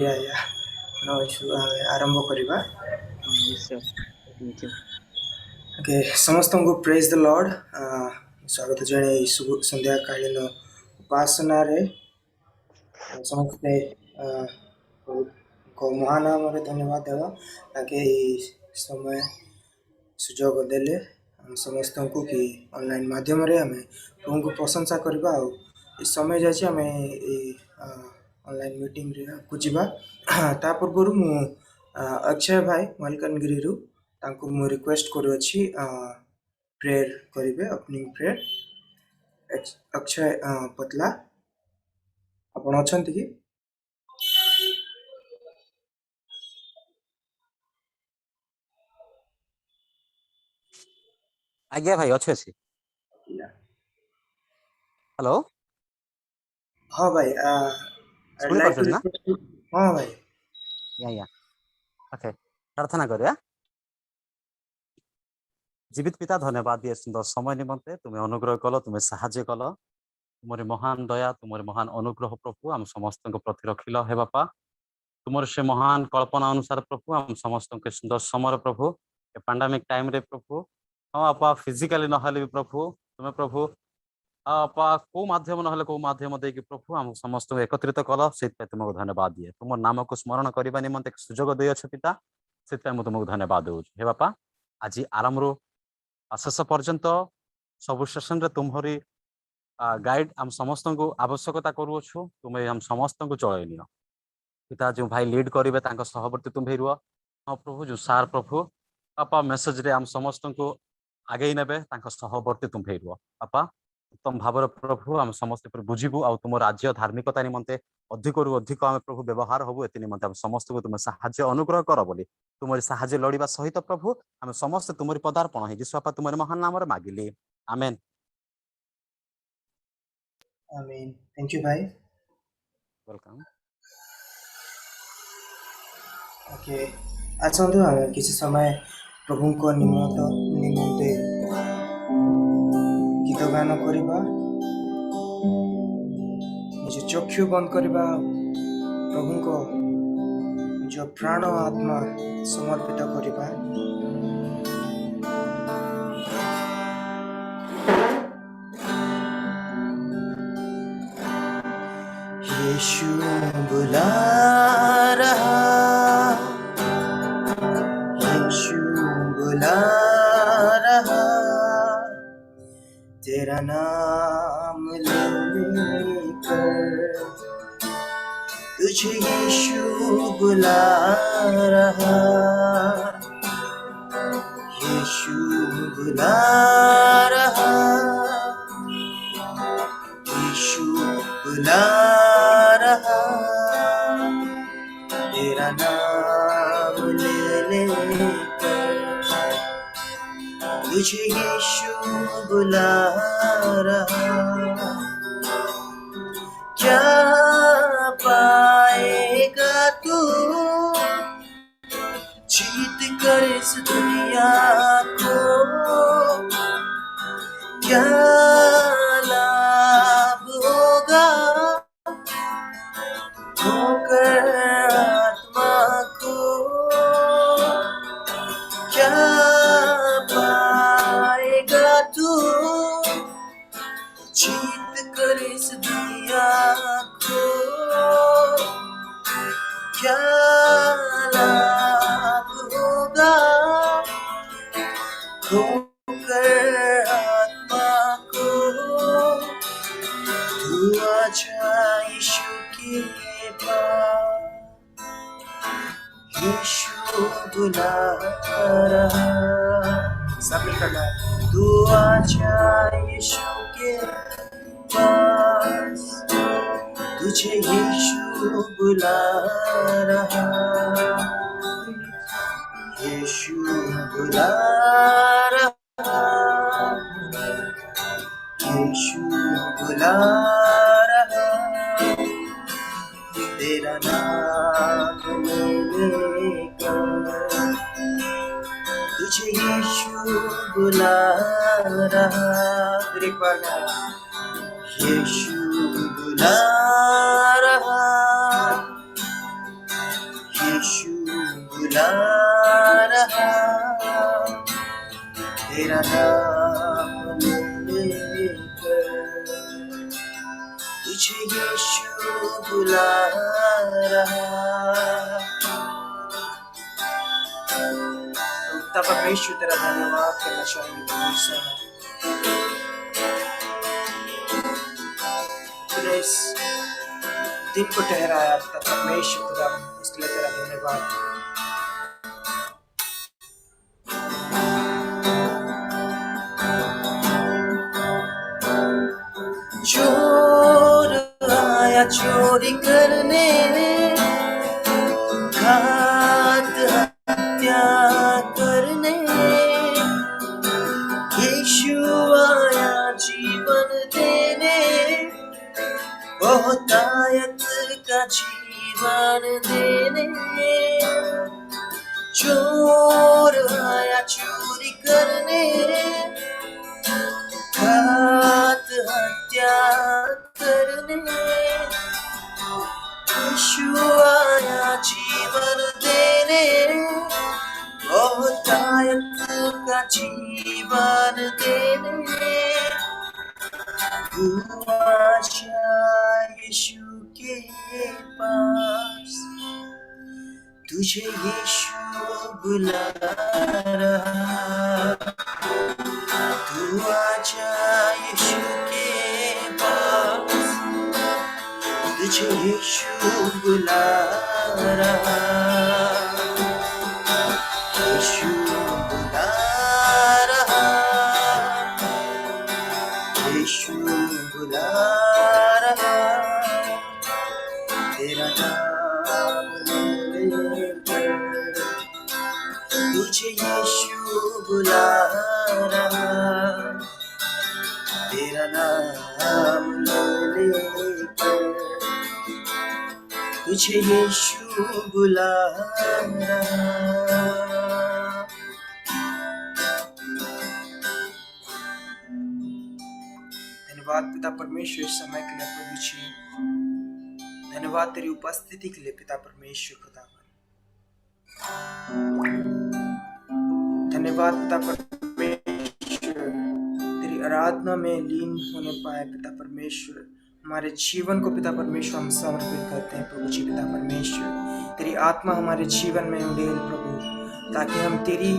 या या no issue आरंभ करिबा निश्चय थैंक यू ओके समस्त को प्रेज द लॉर्ड स्वागत जणे संध्या कालीन उपासना रे समस्ते को महानाम रे धन्यवाद देवा ताकि समय सुजोग देले हम समस्त को कि ऑनलाइन माध्यम रे हमें प्रभु को प्रशंसा करबा आ इस समय जाछि हमें ऑनलाइन मीटिंग रे को जिबा ता पूर्व मु अक्षय भाई मलकानगिरी रु तांको मु रिक्वेस्ट करू अछि प्रेयर करिवे ओपनिंग प्रेयर अक्षय पतला आपण अछंती कि आज्ञा भाई अच्छे अच्छे हेलो हां भाई सुनी लाइक पारछन ना हां भाई या ओके प्रार्थना करिया जीवित पिता धन्यवाद ये सुंदर समय निमंते तुम्हें अनुग्रह कल तुम्हें साहाय्य कल तुमरी महान दया तुमरी महान अनुग्रह प्रभु आम समस्त प्रति रखिल हे बापा तुमर से महान कल्पना अनुसार प्रभु आम समस्त के सुंदर समय प्रभु ए पैंडेमिक टाइम रे प्रभु हाँ आपा फिजिकली नहले भी प्रभु तुम्हें प्रभु आपा को माध्यम नहले को माध्यम दे कि प्रभु आम समस्त एकत्रित कल से तुमको धन्यवाद दिए तुम नाम को स्मरण करने निमंते सुजोग दे पिता से तुमको धन्यवाद दूँ हे बापा आज आरंभ शेष पर्यंत सब सेसन तुम्हारी गाइड आम समस्त को आवश्यकता करुछु तुम्हें आम समस्त को चल नियो पिता जो भाई लीड करेंगे सहवर्ती तुम्हें रुह हाँ प्रभु जो सार प्रभु पापा मेसेज रे आम समस्त को आगे ने सहवर्ती तुम्हें रुह पापा उत्तम भाव प्रभु आम समस्त बुझीबू आ तुम राज्य धार्मिकता निमंते अधिक रु अधिक आम प्रभु व्यवहार हबू ए निमंते आम समस्त को तुम साहाय्य अनुग्रह कर बोली तुम साहाय्य लड़वा सहित प्रभु आम समस्त तुम पदार्पण है जीशुपा तुम महान नाम मागिली आमेन आमीन थैंक यू भाई वेलकम ओके अच्छा तो हम किसी समय प्रभु को निमंते गीत गान करवा निज चक्षु बंद करवा प्रभु को जो प्राण आत्मा समर्पित करवा यीशु बुला रहा यीशु बुला रहा तेरा नाम लेकर तुझे यीशु बुला रहा यीशु बुला रहा यीशु बुला रहा तेरा नाम लेकर तुझे यीशु बुला रहा क्या पाएगा तू जीत कर इस दुनिया को क्या लाभ होगा होकर आत्मा को क्या पाएगा तू जीत कर इस दुनिया को क्या लाभ होगा होकर आत्मा को तू आजा यीशु के पास यीशु बुला रहा सब मिलकर तू आजा यीशु के पास तुझे यीशु बुला रहा यीशु बुला रहा यीशु बुला रहा तेरा नाम लेकर तुझे यीशु बुला रहा फिर एक बार यीशु बुला रहा यीशु बुला रहा, तेरा नाम लेकर तुझे यीशु बुला रहा। तब परमेश्वर तेरा धन्यवाद करना चाहेंगे परमेश्वर, तूने इस दिन को ठहराया तब परमेश्वर खुदा, इसके लिए तेरा धन्यवाद। चोर आया चोरी करने, घात हत्या करने, यीशु आया जीवन देने, बहुतायत का जीवन देने। चोर आया चोरी करने, घात हत्या करने, यीशु आया जीवन देने, बहुतायत का जीवन देने। तू आजा यीशु के पास, तुझे यीशु बुला रहा। तू आजा यीशु के पास, तुझे यीशु बुला रहा। यीशु बुला रहा, यीशु बुला रहा, तेरा नाम लेकर तुझे यीशु बुला रहा, तेरा नाम लेकर तुझे यीशु बुला रहा। धन्यवाद पिता परमेश्वर इस समय के लिए प्रभु जी, धन्यवाद तेरी उपस्थिति के लिए पिता परमेश्वर खुदा। धन्यवाद पिता परमेश्वर, तेरी आराधना में लीन होने पाए पिता परमेश्वर। हमारे जीवन को पिता परमेश्वर हम समर्पित करते हैं प्रभु जी। पिता परमेश्वर तेरी आत्मा हमारे जीवन में उड़ेल प्रभु, ताकि हम तेरी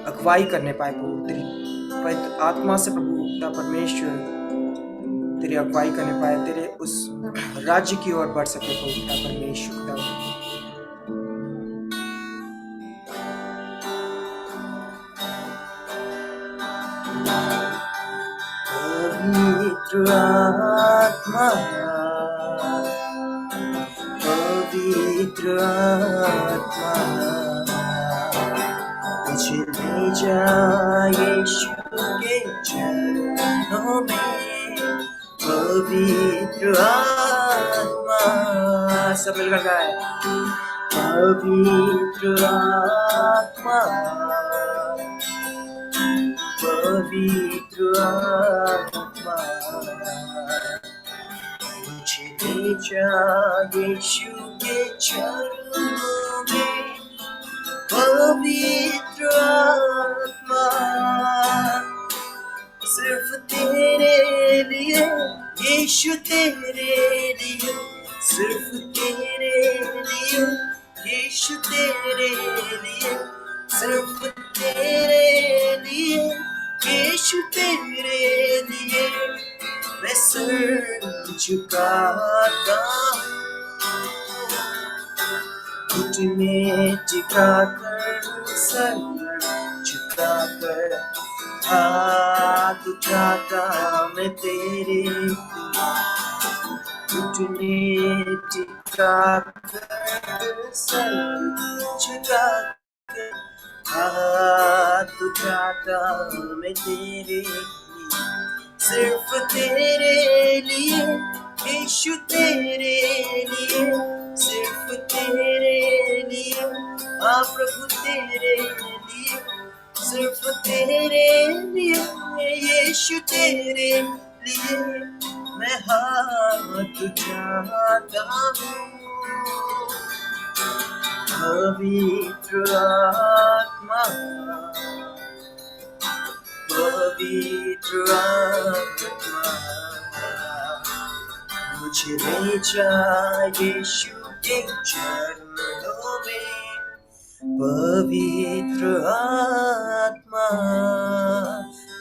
अगुवाई करने पाए प्रभु। तेरी पवित्र आत्मा से प्रभु पिता परमेश्वर तेरी अगुवाई करने पाए, तेरे उस राज्य की ओर बढ़ सके प्रभु पिता परमेश्वर। पवित्र आत्मा, पवित्र आत्मा, मुझे ले जा यीशु के चरणों में। पवित्र आत्मा, सब मिलकर गाए। पवित्र आत्मा, पवित्र आत्मा, मुझे ले जा यीशु के चरणों में। पवित्र आत्मा, सिर्फ तेरे लिए यीशु, तेरे लिए, सिर्फ तेरे लिए यीशु, तेरे लिए, सिर्फ तेरे लिए यीशु, तेरे लिए मैं सर झुकाता हूँ। घुटने टिकाकर सर झुकाकर हाथ उठाता मैं तेरे, घुटने टिकाकर सर झुकाकर हाथ उठाता मैं तेरे लिए। सिर्फ तेरे लिए यीशु, तेरे लिए, सिर्फ तेरे लिए हाँ प्रभु, तेरे लिए, सिर्फ तेरे लिए यीशु, तेरे लिए मैं हाथ उठाता हूँ। पवित्र आत्मा पवित्र आत्मा मुझे ले जा यीशु के चरणों में पवित्र आत्मा।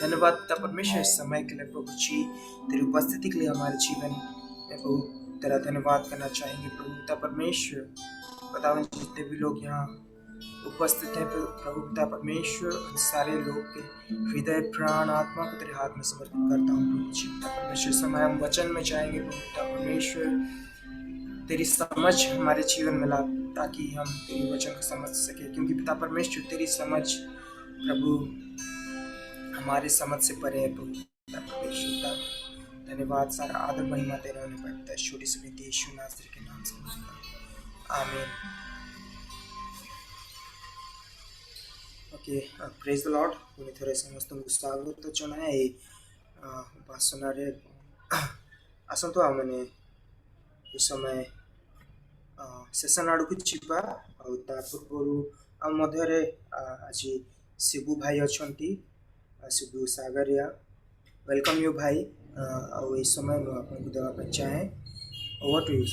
धन्यवाद पिता परमेश्वर इस समय के लिए प्रभु जी, तेरी उपस्थिति के लिए हमारे जीवन में प्रभु तेरा धन्यवाद करना चाहेंगे प्रभु पिता परमेश्वर। बताओ जितने भी लोग यहाँ उपस्थित हैं प्रभु पिता परमेश्वर, उन सारे लोग के हृदय प्राण आत्मा को तेरे हाथ में समर्पित करता हूँ प्रभु जी पिता परमेश्वर। समय हम वचन में जाएंगे प्रभु पिता परमेश्वर, तेरी समझ हमारे जीवन में ला ताकि हम तेरी वचन को समझ सके, क्योंकि पिता परमेश्वर तेरी समझ प्रभु हमारे समझ से परे है प्रभु पिता परमेश्वर। धन्यवाद, सारा आदर महिमा तेरे होने पड़ता है छोटी सी विनती यीशु नासरी के नाम से, amen. Okay, praise the Lord. पुଣି ଥରେ ସମସ୍ତଙ୍କୁ ସ୍ୱାଗତ ଜଣାଏ ଏହି ଉପାସନାରେ। ଆସନ୍ତୁ ଆମମାନେ ଏ ସମୟ ସେସନ୍ ଆଡ଼କୁ ଯିବା। ଆଉ ତା ପୂର୍ବରୁ ଆମ ମଧ୍ୟରେ ଆଜି ଶିବୁ ଭାଇ ଅଛନ୍ତି, ଶିବୁ ସାଗରିଆ। ୱେଲକମ୍ ୟୁ ଭାଇ। ଆଉ ଏହି ସମୟ ମୁଁ ଆପଣଙ୍କୁ ଦେବା ପାଇଁ ଚାହେଁ। Over to you.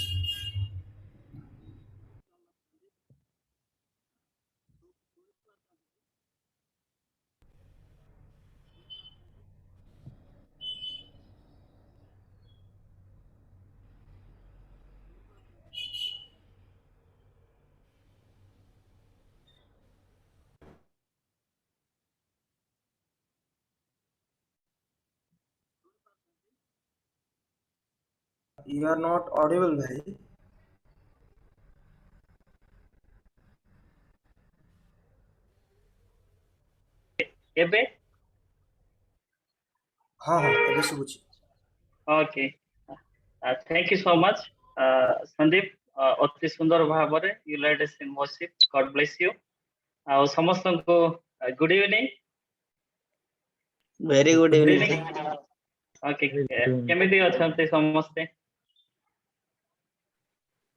You are not audible भाई। ଏବେ हाँ हाँ ଏବେ ଶୁଭୁଛି। Okay, thank you so much Sandeep. अति सुंदर भाବରେ you led us in worship. God bless you. ଆଉ ସମସ୍ତଙ୍କୁ good evening. Very good evening. Okay, କେମିତି ଅଛନ୍ତି ସମସ୍ତେ?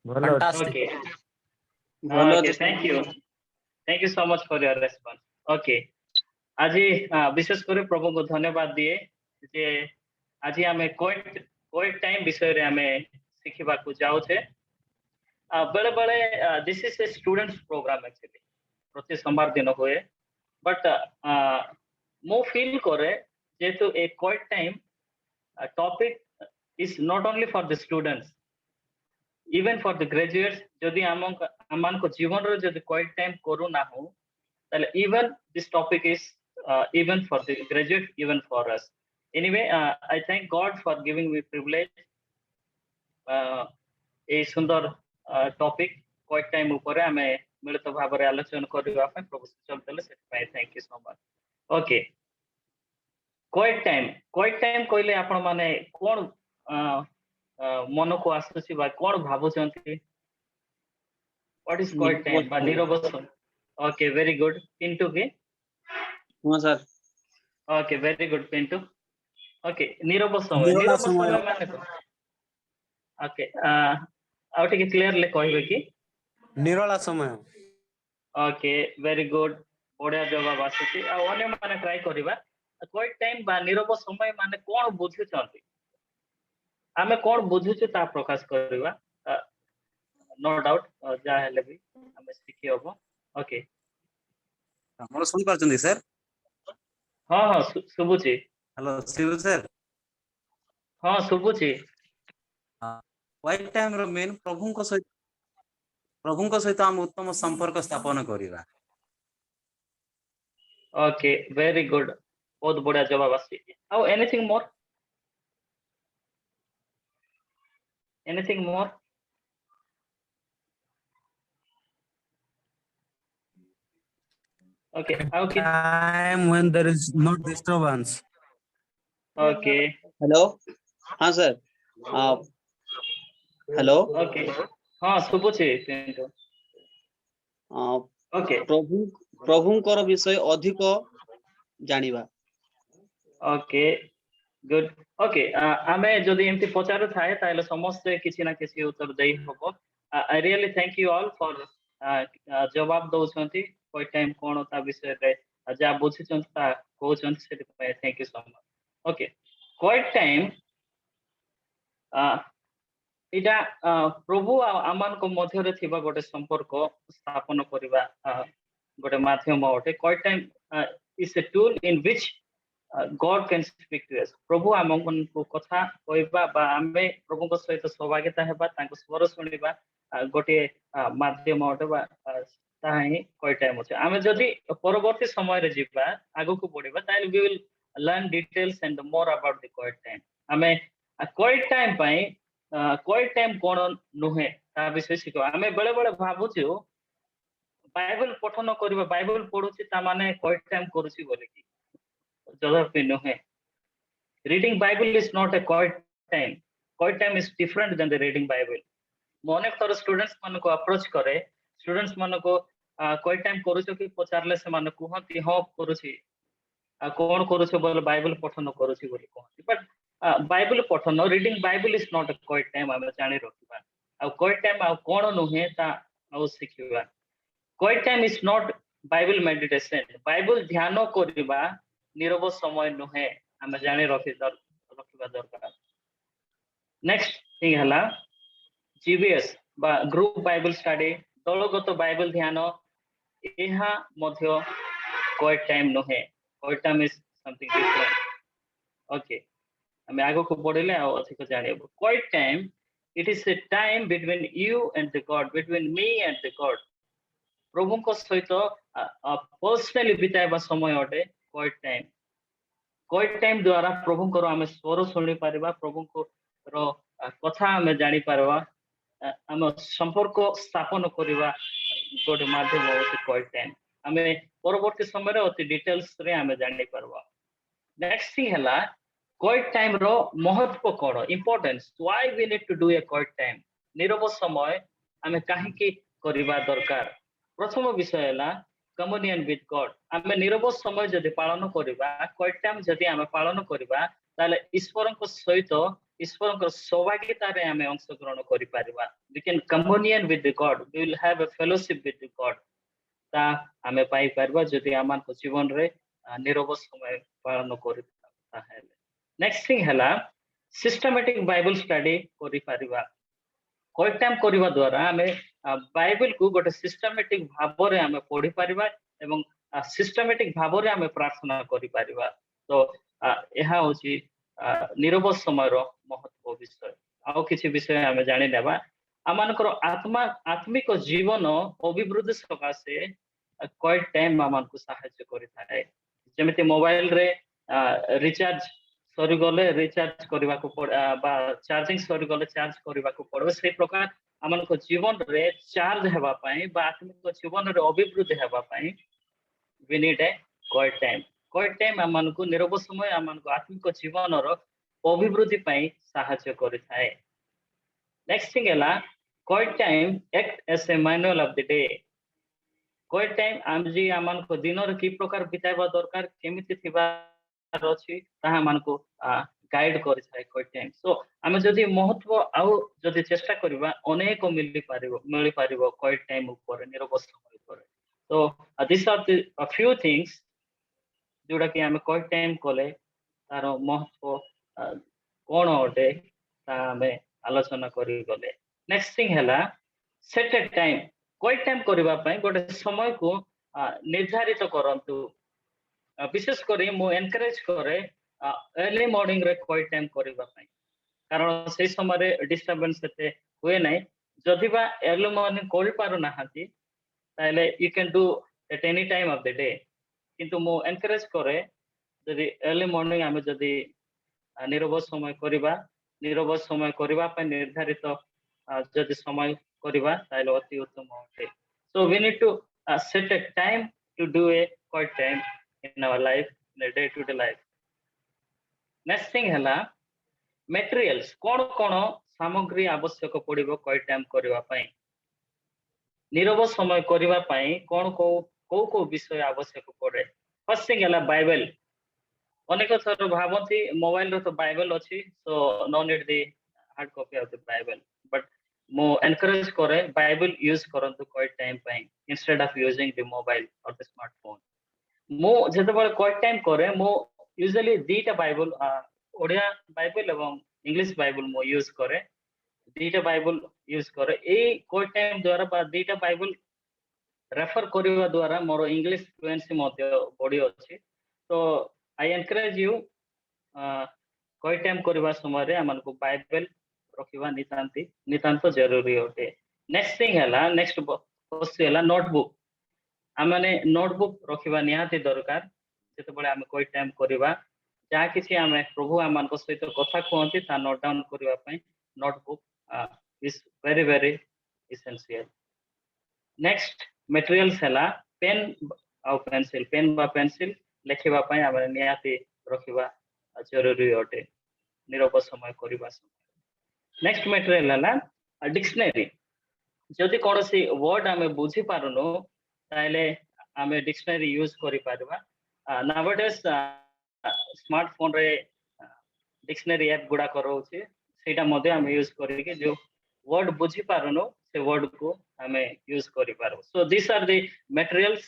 फैंटास्टिक। ओके ଭଲ ओके, ଅଛି। Thank you so much for your response. Okay, आज विशेष कर प्रभु को धन्यवाद दिए जे आज आम कोविड टाइम विषय रे आम शिखा जाऊे। बेले बेले this is a students program actually प्रति सोमवार दिन हुए, बट मु फील करे जेहेतु ए Covid time topic is not only for the students, even for the graduates. जदि आम को जीवन रो जदि कोविड टाइम करूना हो ताले even this topic is even for the graduate, even for us. Anyway, I thank God for giving me privilege a सुंदर topic Covid time ऊपर आम मिलित भाव में आलोचना करने प्रभु चलते से thank you so much. Okay, Covid time कहले आपण माने कौन मन को आसुची बा कौन भावुचंती? व्हाट इज कोविड टाइम बा निरवसन? ओके, वेरी गुड पिंटू के। हाँ sir. Okay, very good Pintu. Okay, Nirav समय माने ओके आउ टिके क्लियरली कहबे कि निरोला समय। ओके, वेरी गुड, बढ़िया जवाब आसी। आ अन्य माने ट्राई करबा कोविड टाइम बा नीरव समय माने कोन बुझुचंती, आमे कोन बुझुछु ता प्रकाश करबा। नो डाउट जा हेले भी हमें सीखी होबो। ओके, ଆମର ଶୁଣି ପାରୁଛନ୍ତି ସାର୍? हाँ हाँ शुभुची। Hello Shiv sir. हाँ शुभुची। क्वाइट टाइम रो मेन प्रभुଙ୍କ ସହିତ ଆମ ଉତ୍ତମ ସମ୍ପର୍କ ସ୍ଥାପନ କରିବା। ओके, वेरी गुड, बहुत बढ़िया जवाब आसी। आओ anything more? Anything more? Okay, आओ कि Time when there is no disturbance. Okay hello. हाँ सर। हेलो। ओके, हाँ शुभुची पिंटू। ओके प्रभुଙ୍କର विषय अधिक जानिबा। Okay good. ओके, आमे जदि एमती पचार थाए ताले समस्त किछि ना किछि उत्तर देई होबो। I really thank you all for जवाब दौरान क्वाइट टाइम कौन ता विषय रे जहाँ बुझी कहते से thank you so much okay quiet time इटा प्रभु आमान को मध्य थिबा गोटे संपर्क स्थापन करबा गोटे माध्यम अटे quiet time is a tool in which God can speak to us प्रभु आमन को कथा कहबा बा आमे प्रभु को सहित सहभागिता हेबा तांको स्वर सुनिबा गोटे माध्यम अटे बा ताहा ही क्वाइट टाइम अछि आमे जदि परवर्ती समय रे जिबा आगु को बढ़िबा ताइल we will learn details and more about the quiet time आमे क्वाइट टाइम पई क्वाइट टाइम कोन नुहे ता विषय शिखो आमे बेले बेले भाबुछु बाइबल पठन करबा बाइबल पढुछि ता माने क्वाइट टाइम करूछि बोले कि जदपि नुहे reading Bible is not a quiet time is different then the reading Bible मो अनेक थर स्टूडेंट्स मन को अप्रोच करे स्टूडेंट्स मन को क्वाइट टाइम करूछ कि पचारले से मन कहती हाँ करूछि कौन करूछ बोले बाइबल पठन करूछि बोली कहती बट बाइबल पठन reading Bible is not a quiet time आमे जानि रखिबा आ क्वाइट टाइम आ कोन नुहे ता आ सिखिबा quiet time is not Bible meditation Bible ध्यान करबा नीरव समय नुहे आमे जानि रखिबा दरकार नेक्स्ट थिंग हला जीबीएस बा ग्रुप बाइबल स्टडी दलगत बाइबल ध्यान यहाँ मध्य क्वाइट टाइम नुहे quiet time is something different okay हमें आगो को बढ़ले आ अधिक जानिबो quiet time it is a time between you and the God between me and the God प्रभु को सहित पर्सनली बिताइबा समय अटे क्वाइट टाइम द्वारा प्रभु को आमे स्वर सुनि पारिबा प्रभु को कथा आमे जानि पारबा आम संपर्क स्थापन करबा गोटे माध्यम होती क्वाइट टाइम आमे परवर्ती समय अति डिटेल्स रे आमे जानि पारबा नेक्स्ट थिंग हला क्वाइट टाइम रो महत्व कोन importance why we need to do a quiet time नीरव समय आमे काहे की करबा दरकार प्रथम विषय हला कम्युनियन विथ गॉड आमे नीरव समय जदि पालन करबा क्वाइट टाइम जदि आमे पालन करबा ताले ईश्वर को सहित ईश्वर को सहभागिता रे आमे अंशग्रहण करि पारिबा we can communion with the God we will have a fellowship with the God ता आमे पाई पारबा जदि आमान को जीवन रे नीरव समय पालन करि ताहेले नेक्स्ट थिंग हला सिस्टमैटिक बाइबल स्टडी करि पारिबा क्वाइट टाइम करबा द्वारा आमे बाइबल को गोटे सिस्टमैटिक भाव रे आमे पढि पारिबा एवं सिस्टमैटिक भाव रे आमे प्रार्थना करि पारिबा तो एहा होची नीरव समय रो महत्व विषय आउ किछि विषय आमे जानि नेबा आमानकर आत्मिक जीवन अभिवृद्धि सकाशे क्वाइट टाइम आमान को सहायता करिथाय जेमिति मोबाइल रे रिचार्ज सरी गले रिचार्ज करबा को बा चार्जिंग सरी गले चार्ज करबा को पड़ो से प्रकार आमान को जीवन रे चार्ज हेबा पई बा आत्मिक जीवन रे अभिवृद्धि हेबा पई we need a quiet time आमान को नीरव समय आमान को आत्मिक जीवन रो अभिवृद्धि पई सहायता करिथाय नेक्स्ट थिंग हला quiet time act as a manual of the day quiet time आम जी आमान को दिन रे की प्रकार बिताइबा दरकार केमिति थिबा रछि ताहा मान को गाइड करि छै क्वाइट टाइम सो आमे जदि महत्व आउ जदि चेष्टा करबा अनेक मिली पारिबो क्वाइट टाइम ऊपर नीरव समय ऊपर तो this are the few things जोडा कि आमे क्वाइट टाइम कोले तार महत्व कोन अटे ता आमे आलोचना करि गले नेक्स्ट थिंग हला set a time quiet time करबा पई गोटे समय को निर्धारित करंतु विशेष करी मु एनकरेज करे अर्ली मॉर्निंग रे क्वाइट टाइम करबा पई कारण से समय रे डिस्टरबेंस सेते होए नै जदि बा अर्ली मॉर्निंग कोल पारो ना हाती ताले you can do at any time of the day किंतु मु एनकरेज करे जदि अर्ली मॉर्निंग आमे जदि नीरव समय करबा पई निर्धारित जदि समय करबा ताले अति उत्तम होते so we need to set a time to do a quiet time in our life in a day to day life next thing hela materials कोन सामग्री आवश्यक पड़िबो क्वाइट टाइम करबा पई नीरव समय करबा पई कोन को विषय आवश्यक पड़े फर्स्ट थिंग हला बाइबल अनेक थर भाबंती मोबाइल रो तो बाइबल अछि so no need the hard copy of the Bible but मो एनकरेज करे बाइबल यूज करंतु क्वाइट टाइम पाई instead of using the mobile और द स्मार्टफोन मो जेते बळे क्वाइट टाइम करे मो यूजुअली दीटा बाइबल ओडिया बाइबल एवं इंग्लिश बाइबल मो यूज करे दीटा बाइबल यूज करे ए क्वाइट टाइम द्वारा बा दीटा बाइबल रेफर करने द्वारा मोर इंग्लिश फ्लुएंसी बढ़ी अच्छी तो आई एनकरेज यू कोई टाइम करवा समय आम को बाइबल रखा नितांत जरूरी अटे नेक्स्ट थिंग है नेक्स्ट वस्तु है नोटबुक आम मैंने नोटबुक रखा निहाती दरकार जिते आम कोई टाइम करवा जहाँ किसी आम प्रभु आम सहित कथा कहती नोट डाउन करने notebook is very very essential next materials है पेन आउ पेंसिल पेन बा पेंसिल लिखिबा पई आम निहाती रखिबा जरूरी अटे निरव समय करबा समय नेक्स्ट मटेरियल है डिक्शनरी जदि कौन सी वर्ड आम बुझी पारुनु ताले आम डिक्शनरी यूज करि पारबा नावडेस स्मार्टफोन रे डिक्शनरी ऐप गुडा करोछि सेटा मध्ये आम यूज करिके जो वर्ड बुझी पारुनु से वर्ड को आम यूज करि पारबो so this are the materials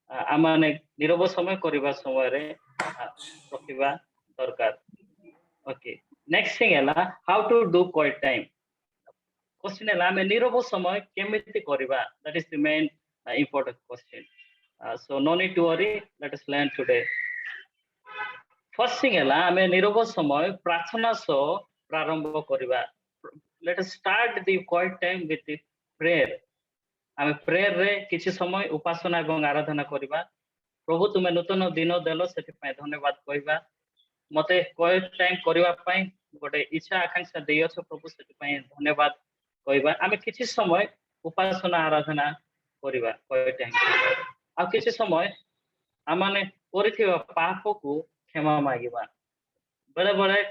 आमाने निरव समय करबा समय रे रखिबा दरकार ओके नेक्स्ट थिंग है how to do quiet time question है आम निरव समय केमिति करबा that is the main important question so no need to worry let us learn today first thing है आम निरव समय प्रार्थना सो प्रारंभ करबा let us start the quiet time with prayer आम प्रेयर रे किछि समय उपासना एवं आराधना करबा प्रभु तुमे नूतन दिन देलो सेति पय धन्यवाद कहबा मते क्वाइट टाइम करबा पय गोटे इच्छा आकांक्षा देयछ प्रभु सेति पय धन्यवाद कहबा आम किछि समय उपासना आराधना करबा क्वाइट टाइम आ किछि समय आमाने करिथिबा पाप को क्षमा मागिबा बेले बेले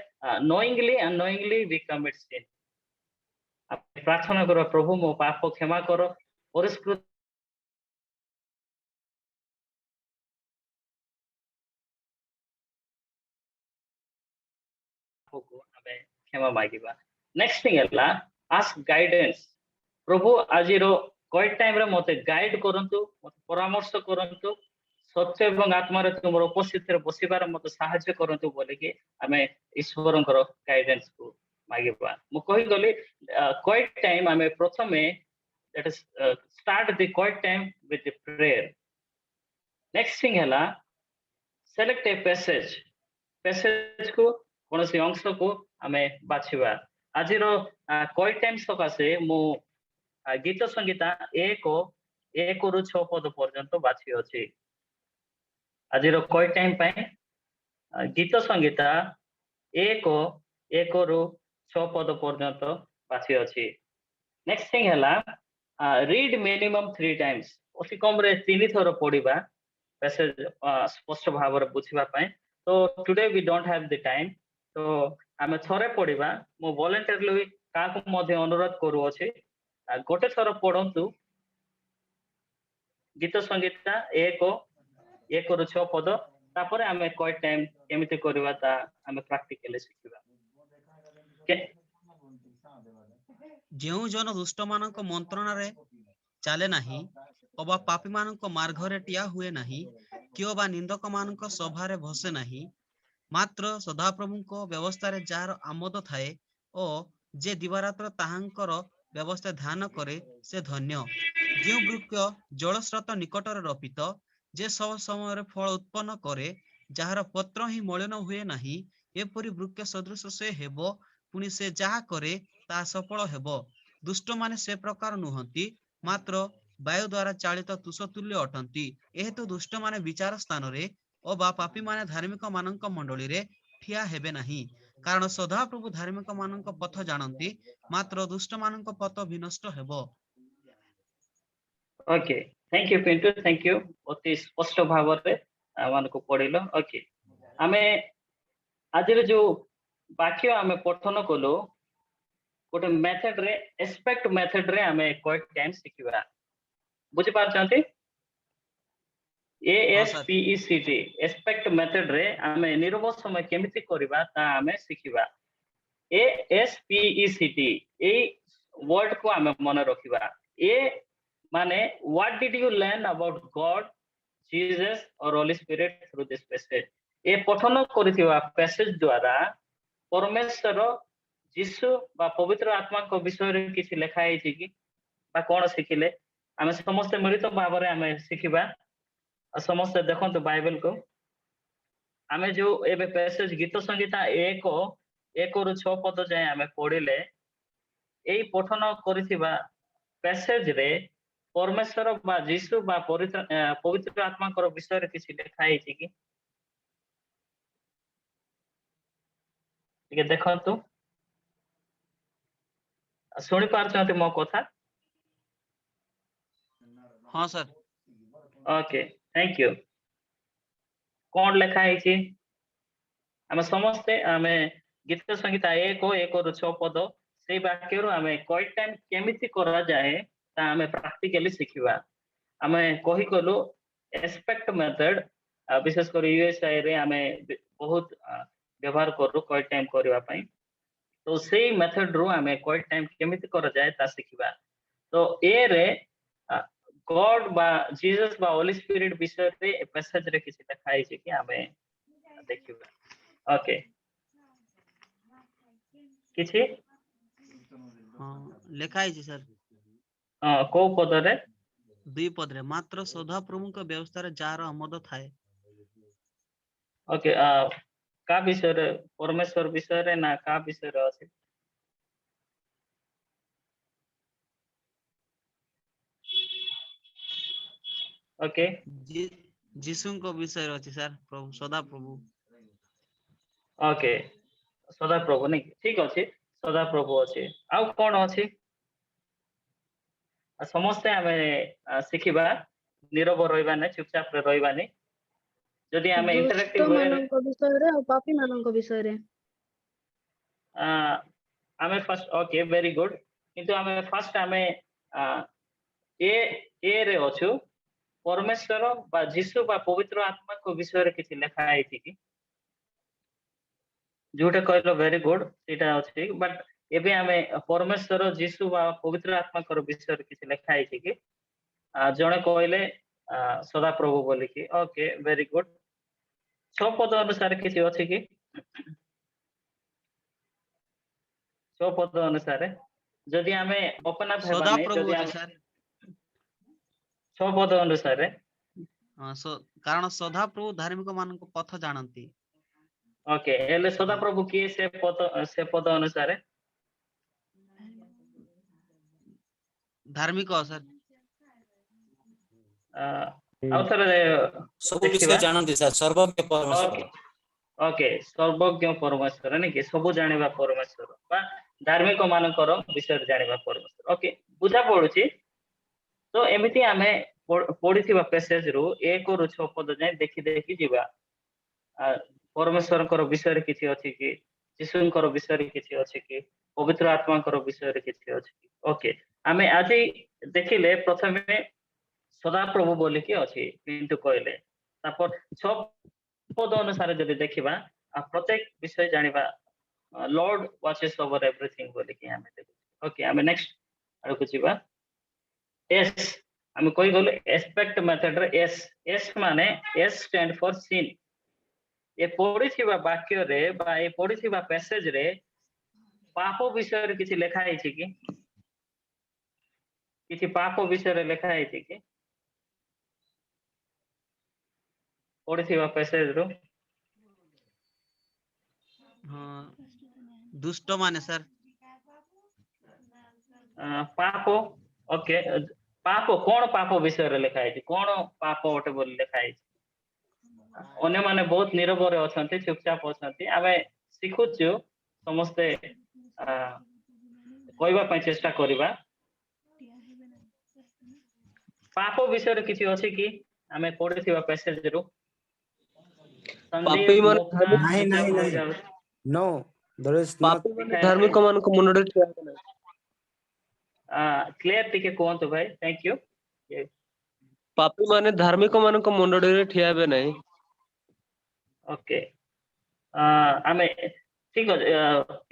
नोइंगली अननोइंगली वी कमिट सिन प्रार्थना करो प्रभु मो पाप को क्षमा करो परिष्कृत को हमें क्षमा मागिबा नेक्स्ट थिंग है आस्क गाइडेंस प्रभु आज क्वाइट टाइम रे मते गाइड करंतु मते परामर्श करंतु सत्य एवं आत्मा रे तुमर उपस्थित रे बसिबार मते सहायता करंतु बोले कि हमें ईश्वरंकर गाइडेंस को मागिबा मु कहि गली क्वाइट टाइम हमें प्रथमे let us start the quiet time with the prayer next thing है select a passage को कौन सी अंश को हमें बाछिबा आज रो क्वाइट टाइम सकासे मु गीत संगीता 1 रु 6 पद पर्यंत बाछि अछि आज रो क्वाइट टाइम पय गीत संगीता 1 रु 6 पद पर्यंत बाछि अछि नेक्स्ट थिंग है रीड मिनिमम 3 टाइम्स अति कम रे 3 थर पढ़िबा पैसेज स्पष्ट भाव रे बुझिबा पय तो today we don't have the time तो आमे थरे पढ़िबा मो वॉलंटियरली का को मध्ये अनुरोध करू अछि गोटे थर पढंतु गीत संगीता 1 रु 6 पद तापर आमे क्वाइट टाइम केमिति करबा ता आमे प्रैक्टिकली सिखिबा जेउ जन दुष्ट मानक मंत्रणा रे चाले नाही अबा पापी मानक मार्ग रे टिया हुए नाही किओ बा निंदक मानक सभा रे बसे नाही मात्र सदाप्रभु को व्यवस्था रे जार आमोद थाए ओ जे दिवारात्र ताहांकर व्यवस्था ध्यान करे से धन्य जेउ वृक्ष जलस्रोत निकट रे रोपित जे सब समय रे फल उत्पन्न करे जार पत्र ही मलिन हुए नाही एपरि वृक्ष सदृश से हेबो पुनि से जहा करे ता सफल हेबो दुष्ट माने से प्रकार नुहंती मात्र वायु द्वारा चालित तुषतुल्य अटंती एहेतु दुष्ट माने विचार स्थान रे ओ बा पापी माने धार्मिक मानक मंडली रे ठिया हेबे नाही कारण सदा प्रभु धार्मिक मानक पथ जानती मात्र दुष्ट मानक पथ विनष्ट हेबो okay thank you Pintu thank you अति स्पष्ट भाव रे आमान को पढिलो ओके हमें आज रे जो वाक्य हमें पठन कलो गोटे मेथड रे एस्पेक्ट मेथड रे हमें क्वाइट टाइम सिखिबा बुझि पारछंती ASPECT एस्पेक्ट मेथड रे हमें निरव समय केमिति करबा ता हमें सिखिबा ASPECT ए वर्ड को आमे मन रखिबा ए माने what did you learn about God Jesus और holy spirit through this passage ए पठन करथिबा पैसेज द्वारा परमेश्वर जीसु बा पवित्र आत्मा को विषय रे किछि लेखा है कि बा कोन सिखिले आमे समस्त मिलित भाव रे आमे सिखिबा समस्त देखंतु बाइबल को आमे जो एबे पैसेज गीत संगीता 1 रु 6 पद जाय आमे पढिले एई पठन करथिबा पैसेज रे परमेश्वर बा जीसु बा पवित्र आत्मा को विषय रे किछि लेखा है कि ठीक देखंतु सुनी पारछंती मो कथा हाँ सर ओके थैंक यू कौन लेखा है आमे समस्ते आमे गीत संगीता 1 रु 6 पद से वाक्य रु आमे क्वाइट टाइम केमिति करा जाए ता आमे प्रैक्टिकली सिखिबा आमे कहि कलो एस्पेक्ट मेथड विशेष कर यूएसए रे आमे बहुत व्यवहार करू क्वाइट टाइम करबा पई तो सेही मेथड रु आमे क्वाइट टाइम केमिति करा जाए ता सिखिबा तो ए रे गॉड बा जीसस बा होली स्पिरिट विषय रे पैसेज रे किछि देखाइ छै कि आमे देखिबा ओके किछि लेखा है सर को पद रे 2 पद रे मात्र सदा प्रभु को व्यवस्था रे जार आमोद थाए ओके का विषय रे परमेश्वर विषय रे ना का विषय रे अछि ओके जीसु को विषय रे अछि सर प्रभु सदा प्रभु ओके सदा प्रभु नहीं ठीक अछि सदा प्रभु अछि आउ कोन अछि समस्ते आमे सिखिबा नीरव रहइबा नै चुपचाप रे रहइबा नै जदि आमे इंटरैक्टिव होय मानक विषय रे और पापी मानक विषय रे आमे फर्स्ट ओके वेरी गुड किंतु आमे फर्स्ट आमे ए रे अछु परमेश्वर बा जीसु बा पवित्र आत्मा को विषय रे किछि लेखा है कि जोटा कहलो वेरी गुड सेटा अछि बट एबे आमे परमेश्वर जीसु बा पवित्र आत्मा को विषय रे किछि लेखा है कि जणे कहले सदा प्रभु बोली कि ओके वेरी गुड 6 पद अनुसार किछि अछि कि 6 पद अनुसार जदि आमे अपना सदा भाबने प्रभु जदि अछि सर 6 पद अनुसार कारण सदा प्रभु धार्मिक मान को पथ जानती ओके एले सदा प्रभु किए से पद अनुसार धार्मिक सर आउथरे सब विषय जानନ୍ତି सर सर्वज्ञ परमेश्वर ओके सर्वज्ञ परमेश्वर नै कि सब जानिबा परमेश्वर बा धार्मिक मानकर विषय जानिबा परमेश्वर ओके बुझा पडुची तो एमिति आमे पढिथिबा पैसेज रु 1 रु 6 पद जाय देखि देखि जिबा परमेश्वर कर विषय किछि अछि कि यीशुंकर विषय किछि अछि कि पवित्र आत्मा कर विषय किछि अछि कि ओके आमे आजि देखिले प्रथमे सदा प्रभु बोली कि अछि किंतु कहले तापर 6 पद अनुसार जदि देखिबा प्रत्येक विषय जानिबा लॉर्ड वाचेस ओवर एवरीथिंग बोली कि आमे देखु ओके आमे नेक्स्ट आरो जिबा एस आमे कोइ गले एस्पेक्ट मेथड रे एस माने एस स्टैंड फॉर सिन ए पढिथिबा वाक्य रे बा ए पढिथिबा पैसेज रे पाप विषय रे किछि लेखा है कि किछि पाप विषय रे लेखा है कि पढिथिबा पैसेज रो दुष्ट माने सर पाप ओके पाप कोन पाप विषय रे लेखा है कोन पाप ओटे बोल लेखा है अन्य माने बहुत नीरव रे अछंती चुपचाप अछंती आमे सिखुछु समस्ते कहबा पय चेष्टा करिबा पाप विषय रे किछि अछि कि आमे पढिथिबा पैसेज रो पापी मन नहीं नहीं नहीं नो देयर इज नॉट पापी मन धार्मिक मान को मनडे ठिया नै क्लियर टिके कोंतो भाई थैंक यू पापी माने धार्मिक मान को मंडड़ी रे ठियाबे नै ओके आमे ठीक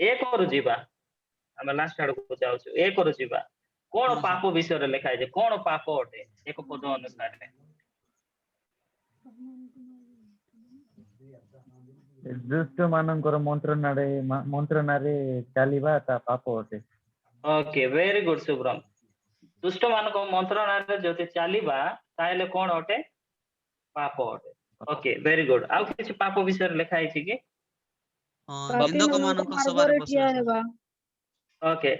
एक और जीवा ଆମେ ଲାଷ୍ଟ ଆଡକୁ ଯାଉଛୁ। ଏ କରୁ ଯିବା। କଣ ହଁ, ପାପ ବିଷୟରେ ଲେଖା ହେଇଛି? କଣ ପାପ ଅଟେ ଏକ ପଦ ଅନୁସାରେ? ଦୁଷ୍ଟ ମାନଙ୍କର ମନ୍ତ୍ରଣାରେ ଚାଲିବା ତା ପାପ ଅଟେ। Okay very good Shubhram. ଦୁଷ୍ଟ ମାନଙ୍କ ମନ୍ତ୍ରଣାରେ ଯଦି ଚାଲିବା ତାହେଲେ କଣ ଅଟେ? ପାପ ଅଟେ। ଓକେ ଭେରି ଗୁଡ। ଆଉ କିଛି ପାପ ବିଷୟରେ ଲେଖା ହେଇଛି କି? ପାପୀ ନିନ୍ଦକ ମାନଙ୍କ ମାନଙ୍କ ସଭାରେ ମାର୍ଗରେ ଠିଆ ବସିବା। ହେବା। ଓକେ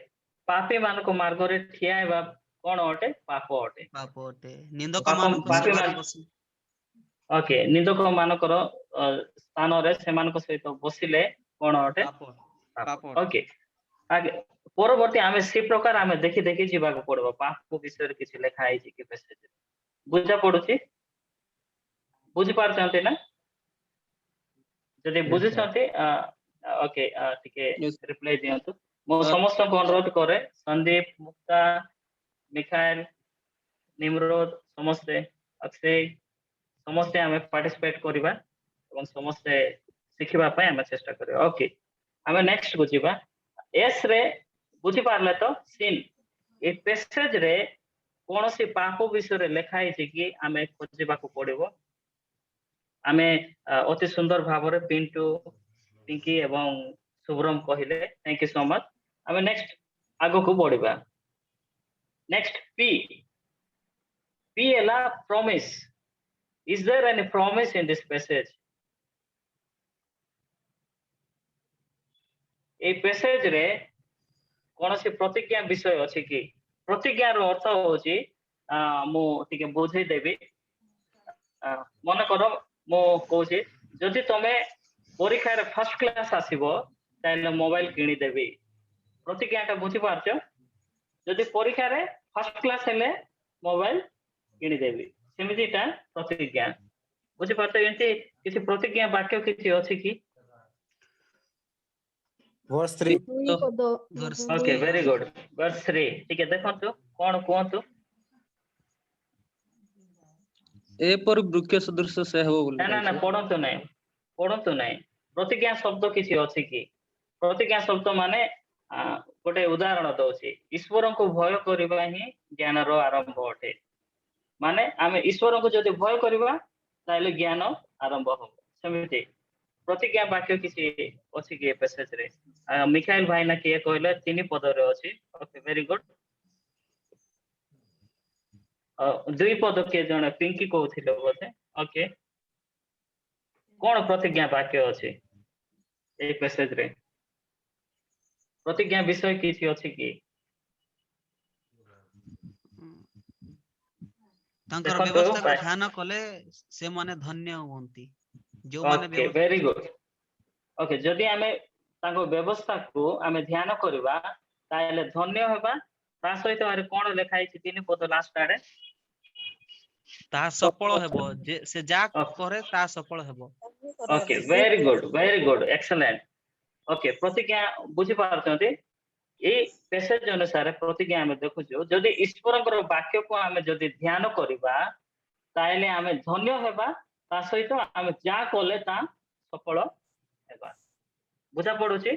ପାପୀ ମାନଙ୍କ ମାର୍ଗରେ ଠିଆ ହେବା କଣ ଅଟେ? ପାପ ଅଟେ। ପାପ ଅଟେ। ନିନ୍ଦକ ପାପ ମାନଙ୍କ ପାପୀ ସଭାରେ ମାନେ ବସି ଓକେ ନିନ୍ଦକ ମାନଙ୍କର ସ୍ଥାନରେ ସେମାନଙ୍କ ସହିତ ବସିଲେ କଣ ଅଟେ? ପାପ ପାପ। ପାପ ଅଟେ। ଓକେ ଆगे ପରବର୍ତ୍ତୀ ଆମେ ସେ ପ୍ରକାର ଆମେ ଦେଖି ଦେଖି ଯିବାକୁ ପଡିବ। ପାପ ବିଷୟରେ କିଛି ଲେଖା ହେଇଛି କି ମେସେଜ ବୁଝା ପଡୁଛି? ବୁଝି ପାରୁଛନ୍ତି ନା? ଯଦି Yes, sir. ବୁଝୁଛନ୍ତି ଓକେ ଟିକେ Yes. ରିପ୍ଲାଇ ଦିଅନ୍ତୁ। ମୁଁ ସମସ୍ତଙ୍କୁ ଅନୁରୋଧ କରେ ସନ୍ଦୀପ, ମୁକ୍ତା, ମିଖାଏଲ, ନିମ୍ରୋଦ ସମସ୍ତେ ଅକ୍ଷୟ ସମସ୍ତେ ଆମେ ପାର୍ଟିସିପେଟ କରିବା ଏବଂ ସମସ୍ତେ ଶିଖିବା ପାଇଁ ଆମେ ଚେଷ୍ଟା କରିବା। ଓକେ ଆମେ ନେକ୍ସଟ କୁ ଯିବା। ଏସ୍ ରେ ବୁଝି ପାରିଲେ ତ? ସିନ୍ ଏ ପେସେଜ ରେ କୌଣସି ପାପ ବିଷୟରେ ଲେଖା ହେଇଛି କି ଆମେ ଖୋଜିବାକୁ ପଡିବ। ଆମେ ଅତି ସୁନ୍ଦର ଭାବରେ ପିଣ୍ଟୁ, ପିଙ୍କି ଏବଂ ଶୁଭ୍ରମ କହିଲେ। Thank you so much. ଆମେ ନେକ୍ସଟ ଆଗକୁ ବଢିବା। ନେକ୍ସଟ ପି ପି ହେଲା promise. Is there any promise in this passage? এই passage ରେ କୌଣସି ପ୍ରତିଜ୍ଞା ବିଷୟ ଅଛି କି? ପ୍ରତିଜ୍ଞାର ଅର୍ଥ ହଉଛି ମୁଁ ଟିକେ ବୁଝେଇ ଦେବି। ମନେକର ମୁଁ କହୁଛି ଯଦି ତମେ ପରୀକ୍ଷାରେ ଫାର୍ଷ୍ଟ କ୍ଲାସ ଆସିବ ତାହେଲେ ମୋବାଇଲ କିଣିଦେବି। ପ୍ରତିଜ୍ଞାଟା ବୁଝିପାରୁଛ? ଯଦି ପରୀକ୍ଷାରେ ଫାର୍ଷ୍ଟ କ୍ଲାସ ହେଲେ ମୋବାଇଲ କିଣିଦେବି। ସେମିତିଟା ପ୍ରତିଜ୍ଞା। ବୁଝିପାରୁଛ? ଏମିତି କିଛି ପ୍ରତିଜ୍ଞା ବାକ୍ୟ କିଛି ଅଛି କି? Verse 3. ଦୁଇ ପଦ verse ଓକେ ଦୁଇ ଭେରି ଗୁଡ। verse 3 ଟିକେ ଦେଖନ୍ତୁ କଣ କୁହନ୍ତୁ। ଏପରି ବୃକ୍ଷ ସଦୃଶ ସେ ହେବ ବୋଲି ନା ନା ନା କହିଛି। ପଢନ୍ତୁ ନାହିଁ ପଢନ୍ତୁ ନାହିଁ। ପ୍ରତିଜ୍ଞା ଶବ୍ଦ କିଛି ଅଛି କି? ପ୍ରତିଜ୍ଞା ଶବ୍ଦ ମାନେ ଗୋଟେ ଉଦାହରଣ ଦଉଛି। ଈଶ୍ୱରଙ୍କୁ ଭୟ କରିବା ହିଁ ଜ୍ଞାନର ଆରମ୍ଭ ଅଟେ। ମାନେ ଆମେ ଈଶ୍ୱରଙ୍କୁ ଯଦି ଭୟ କରିବା ତାହେଲେ ଜ୍ଞାନ ଆରମ୍ଭ ହବ। ସେମିତି ପ୍ରତିଜ୍ଞା ବାକ୍ୟ କିଛି ଅଛି କି ଏ ପେସେଜରେ? ମିଖାଇଲ ଭାଇନା କିଏ କହିଲେ 3 ପଦରେ ଅଛି। ଓକେ ଭେରି ଗୁଡ। 2 ପଦ କିଏ ଜଣେ ପିଙ୍କି କହୁଥିଲେ ବୋଧେ। ଓକେ କଣ ପ୍ରତିଜ୍ଞା ବାକ୍ୟ ଅଛି এই ପେସେଜରେ? ପ୍ରତିଜ୍ଞା ବିଷୟ କିଛି ଅଛି କି? ତାଙ୍କର ଦେଖନ୍ତୁ ବ୍ୟବସ୍ଥାକୁ ଧ୍ୟାନ କଲେ ସେମାନେ ଧନ୍ୟ ହୁଅନ୍ତି। ଯୋଉମାନେ ଓକେ ଭେରି ଗୁଡ। ଓକେ ଯଦି ଆମେ ତାଙ୍କ ବ୍ୟବସ୍ଥାକୁ ଆମେ ଧ୍ୟାନ କରିବା ତାହେଲେ ଧନ୍ୟ ହେବା। ତା ସହିତ ଆରେ କଣ ଲେଖା ହେଇଛି 3 ପଦ ଲାଷ୍ଟ ଆଡେ? ତାହା ସଫଳ ହେବ। ଯେ ସେ ଯାହା କରେ ତାହା ସଫଳ ହେବ। Okay very good very good excellent. Okay ପ୍ରତିଜ୍ଞା ବୁଝି ପାରୁଛନ୍ତି? ଏଇ ପେସେଜ ଅନୁସାରେ ପ୍ରତିଜ୍ଞା ଆମେ ଦେଖୁଛୁ ଯଦି ଈଶ୍ୱରଙ୍କର ବାକ୍ୟକୁ ଆମେ ଯଦି ଧ୍ୟାନ କରିବା ତାହେଲେ ଆମେ ଧନ୍ୟ ହେବା। ତା ସହିତ ଆମେ ଯାହା କଲେ ତା ସଫଳ ହେବା। ବୁଝା ପଡୁଛି?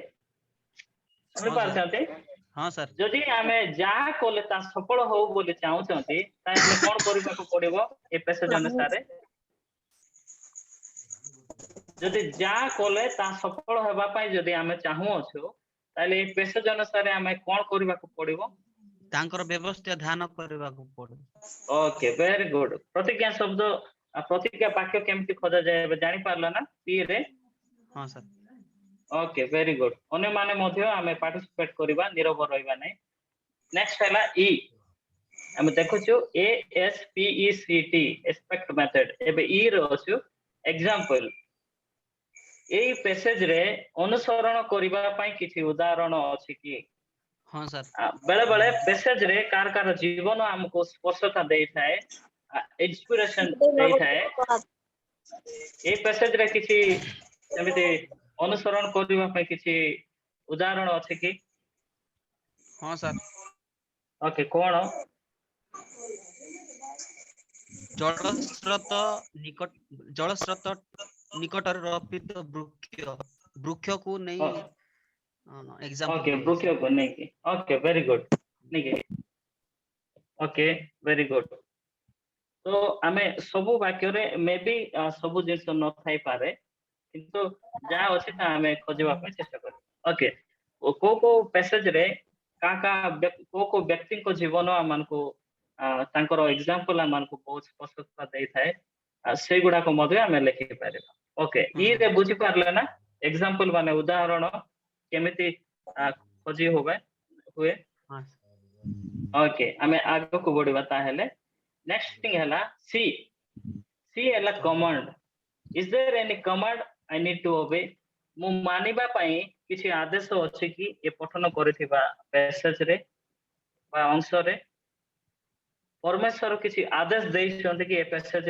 ଶୁଣି ହଁ ସାର୍। ପାରୁଛନ୍ତି? ହଁ ସାର୍। ଯଦି ଆମେ ଯାହା କଲେ ତା ସଫଳ ହଉ ବୋଲି ଚାହୁଁଛନ୍ତି ତାହେଲେ କଣ କରିବାକୁ ପଡିବ ଏ ପେସେଜ ଅନୁସାରେ? ଯଦି ଯାହା କଲେ ତା ସଫଳ ହେବା ପାଇଁ ଯଦି ଆମେ ଚାହୁଁଅଛୁ ତାହେଲେ ଏ ପେସେଜ ଅନୁସାରେ ଆମେ କଣ କରିବାକୁ ପଡିବ? ତାଙ୍କର ବ୍ୟବସ୍ଥା ଧ୍ୟାନ କରିବାକୁ ପଡେ। ଓକେ ଭେରି ଗୁଡ। ପ୍ରତିଜ୍ଞା ଶବ୍ଦ ପ୍ରତିଜ୍ଞା ବାକ୍ୟ କେମିତି ଖୋଜାଯାଏ ଏବେ ଜାଣିପାରିଲ ନା ପି ରେ? ହଁ ସାର୍। ଓକେ ଭେରି ଗୁଡ। ଅନ୍ୟମାନେ ମଧ୍ୟ ଆମେ ପାର୍ଟିସିପେଟ କରିବା ନିରବ ରହିବା ନାହିଁ। ନେକ୍ସଟ ହେଲା ଇ। ଆମେ ଦେଖୁଛୁ ASPECT ଏକ୍ସପେକ୍ଟ ମେଥଡ। ଏବେ ଇ ରେ ଅଛୁ ଏକ୍ସାମ୍ପଲ। ଏଇ ପେସେଜ ରେ ଅନୁସରଣ କରିବା ପାଇଁ କିଛି ଉଦାହରଣ ଅଛି କି? ହଁ ସାର୍। ବେଳେ ବେଳେ ପେସେଜ ରେ କାର କାର ଜୀବନ ଆମକୁ ସ୍ପର୍ଶତା ଦେଇଥାଏ, ଇନ୍ସପିରେସନ ଦେଇଥାଏ। ଏଇ ପେସେଜ ରେ କିଛି ସେମିତି ଅନୁସରଣ କରିବା ପାଇଁ କିଛି ଉଦାହରଣ ଅଛି କି? ହଁ ସାର୍। ଓକେ କଣ? ଜଳସ୍ରୋତ ନିକଟରେ ରୋପିତ ବୃକ୍ଷକୁ ନେଇ एग्जांपल ओके ब्रुकियो को नहीं की ओके वेरी गुड नहीं की ओके वेरी गुड तो आमे सबु वाक्य रे मे बी सबु जिंस न थाई पारे किंतु जहाँ अछि ता आमे खोजवा पे चेष्टा कर ओके को पैसेज रे को व्यक्ति को जीवन आमान को तांकर एग्जांपल आमान को बहुत स्पष्टता देई थाए से गुडा को मधे आमे लिखि पारे ओके ई रे बुझी पारले ना एग्जांपल माने उदाहरण केमिति खोजी होबे हुए हाँ ओके आमे आगो को बढ़िबा ताहेले नेक्स्ट थिंग हैला सी हैला command is there any command I need to obey मु मानिबा पई किछि आदेश अछि कि ए पठन करथिबा पैसेज रे बा अंश रे परमेश्वर किछि आदेश देइ छथि कि ए पैसेज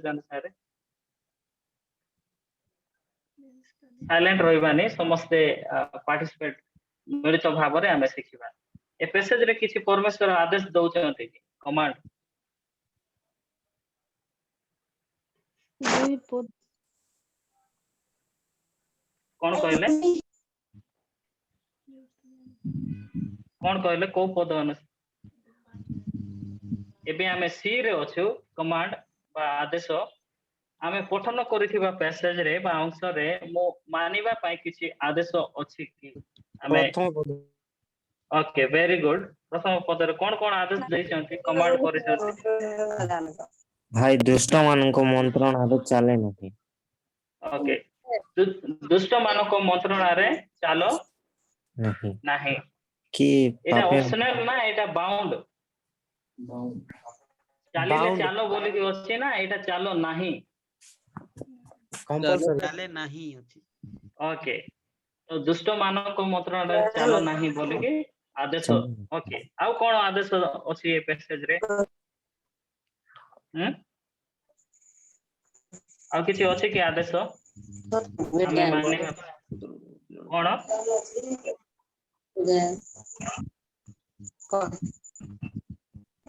अनुसार साइलेंट रहिबानी समस्ते पार्टिसिपेट मिलित भाव रे आमे सिखिबा ए पैसेज रे किछि परमेश्वर आदेश दउछथि कि कमांड कौन कहले को पद अनुसार एबे आमे सी रे अछु कमांड बा आदेश आमे पठन करिथिबा पैसेज रे बा अंश रे मो मानिबा पाई किछि आदेश अछि कि आमे ओके वेरी गुड प्रथम पद रे कोन आदेश दैछंती कमांड करिछंती भाई दुष्ट मानको मंत्रणारे चले नहीं ओके दुष्ट मानको मंत्रणारे चालो नहीं नाही कि एटा पापी ऑप्शनल ना एटा बाउंड चालिले चालो बोली कि अछि ना एटा चालो नाही कंपलसरी चाले नहीं अछि ओके तो दुष्ट मानको मंत्रणारे चालो नाही बोली कि आदेश ओके आउ कोन आदेश अछि ए पैसेज रे आउ किछि अछि कि आदेश हमें माने कोन